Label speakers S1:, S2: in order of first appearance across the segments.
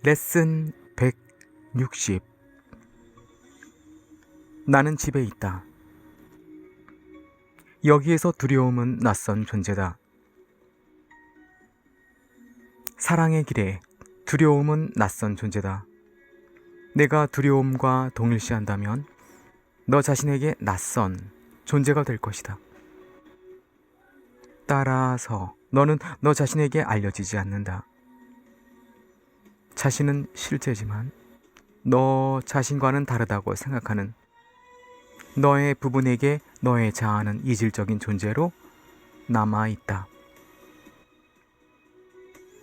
S1: 레슨 160. 나는 집에 있다. 여기에서 두려움은 낯선 존재다. 사랑의 길에 두려움은 낯선 존재다. 내가 두려움과 동일시한다면 너 자신에게 낯선 존재가 될 것이다. 따라서 너는 너 자신에게 알려지지 않는다. 자신은 실제지만 너 자신과는 다르다고 생각하는 너의 부분에게 너의 자아는 이질적인 존재로 남아있다.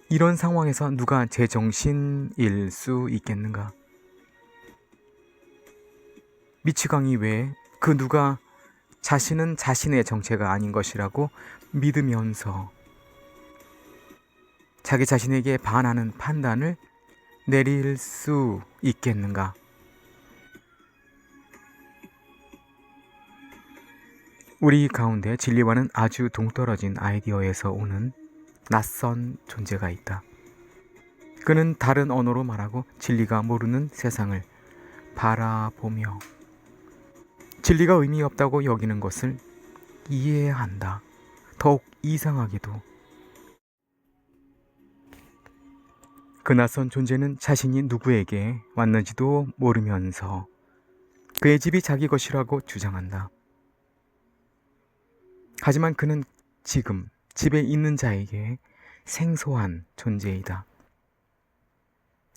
S1: 이런 상황에서 누가 제정신일 수 있겠는가? 미치광이 왜 그 누가 자신은 자신의 정체가 아닌 것이라고 믿으면서 자기 자신에게 반하는 판단을 내릴 수 있겠는가? 우리 가운데 진리와는 아주 동떨어진 아이디어에서 오는 낯선 존재가 있다. 그는 다른 언어로 말하고 진리가 모르는 세상을 바라보며 진리가 의미 없다고 여기는 것을 이해한다. 더욱 이상하게도 그 낯선 존재는 자신이 누구에게 왔는지도 모르면서 그의 집이 자기 것이라고 주장한다. 하지만 그는 지금 집에 있는 자에게 생소한 존재이다.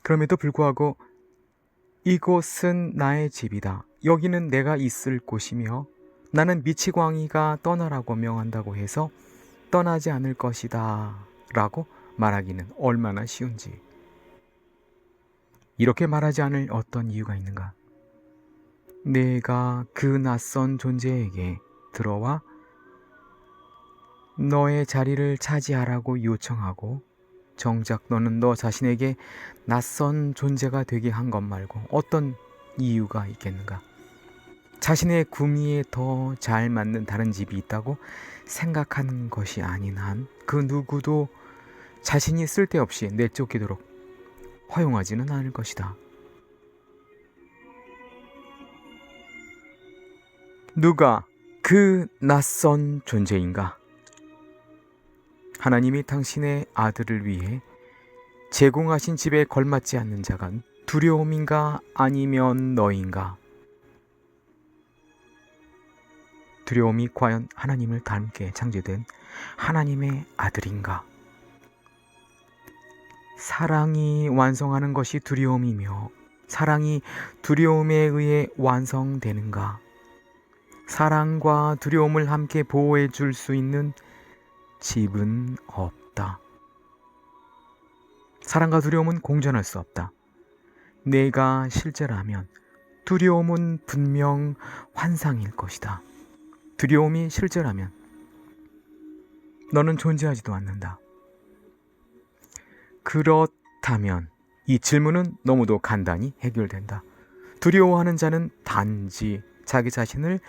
S1: 그럼에도 불구하고 이곳은 나의 집이다. 여기는 내가 있을 곳이며 나는 미치광이가 떠나라고 명한다고 해서 떠나지 않을 것이다 라고 말하기는 얼마나 쉬운지. 이렇게 말하지 않을 어떤 이유가 있는가? 내가 그 낯선 존재에게 들어와 너의 자리를 차지하라고 요청하고 정작 너는 너 자신에게 낯선 존재가 되게 한 것 말고 어떤 이유가 있겠는가? 자신의 구미에 더 잘 맞는 다른 집이 있다고 생각하는 것이 아닌 한 그 누구도 자신이 쓸데없이 내쫓기도록 허용하지는 않을 것이다. 누가 그 낯선 존재인가? 하나님이 당신의 아들을 위해 제공하신 집에 걸맞지 않는 자가 두려움인가 아니면 너인가? 두려움이 과연 하나님을 닮게 창조된 하나님의 아들인가? 사랑이 완성하는 것이 두려움이며 사랑이 두려움에 의해 완성되는가? 사랑과 두려움을 함께 보호해 줄 수 있는 집은 없다. 사랑과 두려움은 공존할 수 없다. 내가 실제라면 두려움은 분명 환상일 것이다. 두려움이 실제라면 너는 존재하지도 않는다. 그렇다면 이 질문은 너무도 간단히 해결된다. 두려워하는 자는 단지 자기 자신을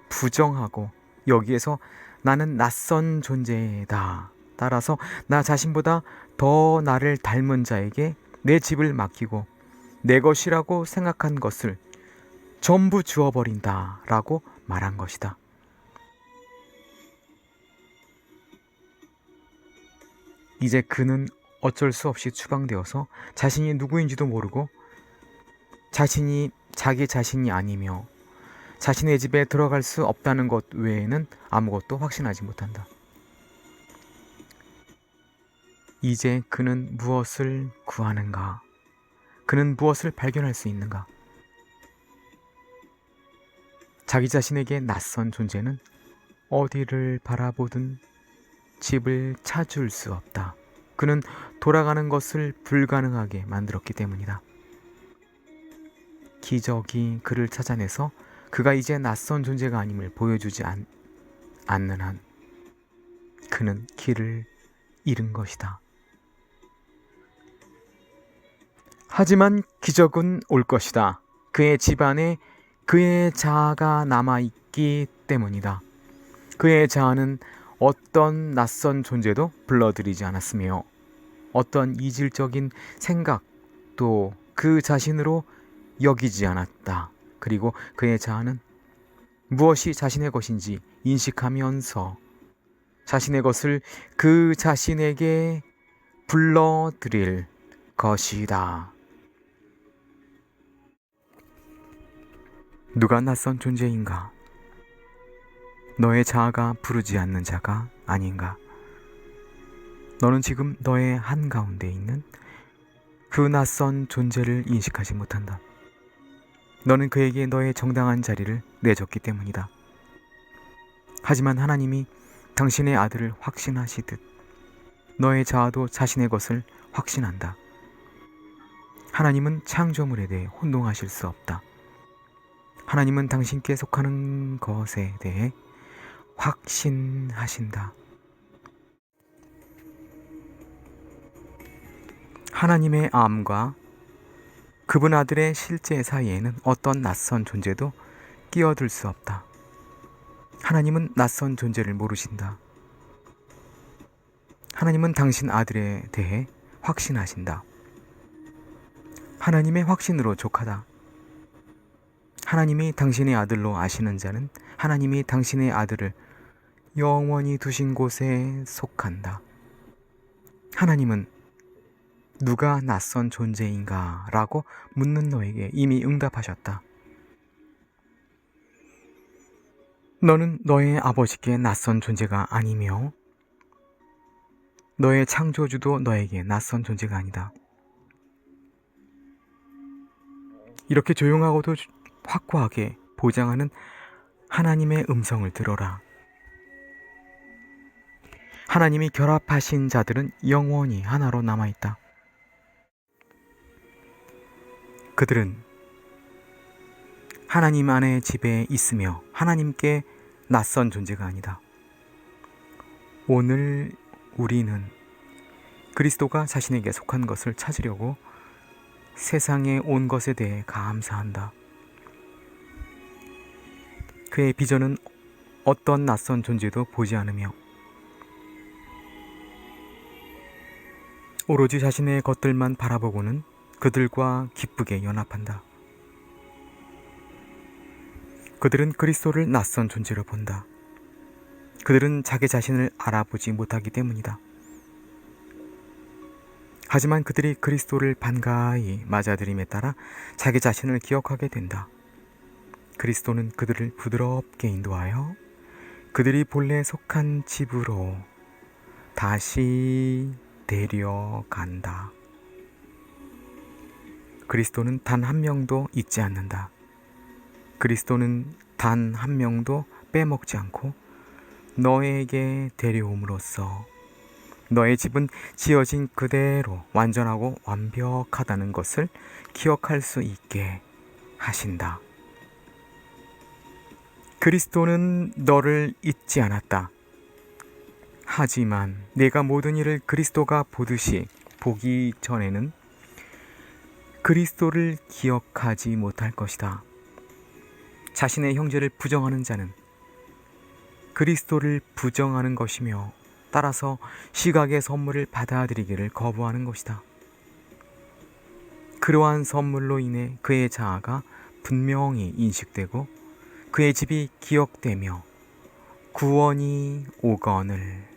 S1: 부정하고 여기에서 나는 낯선 존재다. 따라서 나 자신보다 더 나를 닮은 자에게 내 집을 맡기고 내 것이라고 생각한 것을 전부 주어버린다 라고 말한 것이다. 이제 그는 어쩔 수 없이 추방되어서 자신이 누구인지도 모르고 자신이 자기 자신이 아니며 자신의 집에 들어갈 수 없다는 것 외에는 아무것도 확신하지 못한다. 이제 그는 무엇을 구하는가? 그는 무엇을 발견할 수 있는가? 자기 자신에게 낯선 존재는 어디를 바라보든 집을 찾을 수 없다. 그는 돌아가는 것을 불가능하게 만들었기 때문이다. 기적이 그를 찾아내서 그가 이제 낯선 존재가 아님을 보여주지 않는 한 그는 길을 잃은 것이다. 하지만 기적은 올 것이다. 그의 집안에 그의 자아가 남아있기 때문이다. 그의 자아는 어떤 낯선 존재도 불러들이지 않았으며 어떤 이질적인 생각 또 그 자신으로 여기지 않았다. 그리고 그의 자아는 무엇이 자신의 것인지 인식하면서 자신의 것을 그 자신에게 불러들일 것이다. 누가 낯선 존재인가? 너의 자아가 부르지 않는 자가 아닌가? 너는 지금 너의 한가운데 있는 그 낯선 존재를 인식하지 못한다. 너는 그에게 너의 정당한 자리를 내줬기 때문이다. 하지만 하나님이 당신의 아들을 확신하시듯 너의 자아도 자신의 것을 확신한다. 하나님은 창조물에 대해 혼동하실 수 없다. 하나님은 당신께 속하는 것에 대해 확신하신다. 하나님의 암과 그분 아들의 실제 사이에는 어떤 낯선 존재도 끼어들 수 없다. 하나님은 낯선 존재를 모르신다. 하나님은 당신 아들에 대해 확신하신다. 하나님의 확신으로 족하다. 하나님이 당신의 아들로 아시는 자는 하나님이 당신의 아들을 영원히 두신 곳에 속한다. 하나님은 누가 낯선 존재인가? 라고 묻는 너에게 이미 응답하셨다. 너는 너의 아버지께 낯선 존재가 아니며 너의 창조주도 너에게 낯선 존재가 아니다. 이렇게 조용하고도 확고하게 보장하는 하나님의 음성을 들어라. 하나님이 결합하신 자들은 영원히 하나로 남아있다. 그들은 하나님 안의 집에 있으며 하나님께 낯선 존재가 아니다. 오늘 우리는 그리스도가 자신에게 속한 것을 찾으려고 세상에 온 것에 대해 감사한다. 그의 비전은 어떤 낯선 존재도 보지 않으며 오로지 자신의 것들만 바라보고는 그들과 기쁘게 연합한다. 그들은 그리스도를 낯선 존재로 본다. 그들은 자기 자신을 알아보지 못하기 때문이다. 하지만 그들이 그리스도를 반가이 맞아들임에 따라 자기 자신을 기억하게 된다. 그리스도는 그들을 부드럽게 인도하여 그들이 본래 속한 집으로 다시 데려간다. 그리스도는 단 한 명도 잊지 않는다. 그리스도는 단 한 명도 빼먹지 않고 너에게 데려옴으로써 너의 집은 지어진 그대로 완전하고 완벽하다는 것을 기억할 수 있게 하신다. 그리스도는 너를 잊지 않았다. 하지만 내가 모든 일을 그리스도가 보듯이 보기 전에는 그리스도를 기억하지 못할 것이다. 자신의 형제를 부정하는 자는 그리스도를 부정하는 것이며 따라서 시각의 선물을 받아들이기를 거부하는 것이다. 그러한 선물로 인해 그의 자아가 분명히 인식되고 그의 집이 기억되며 구원이 오거늘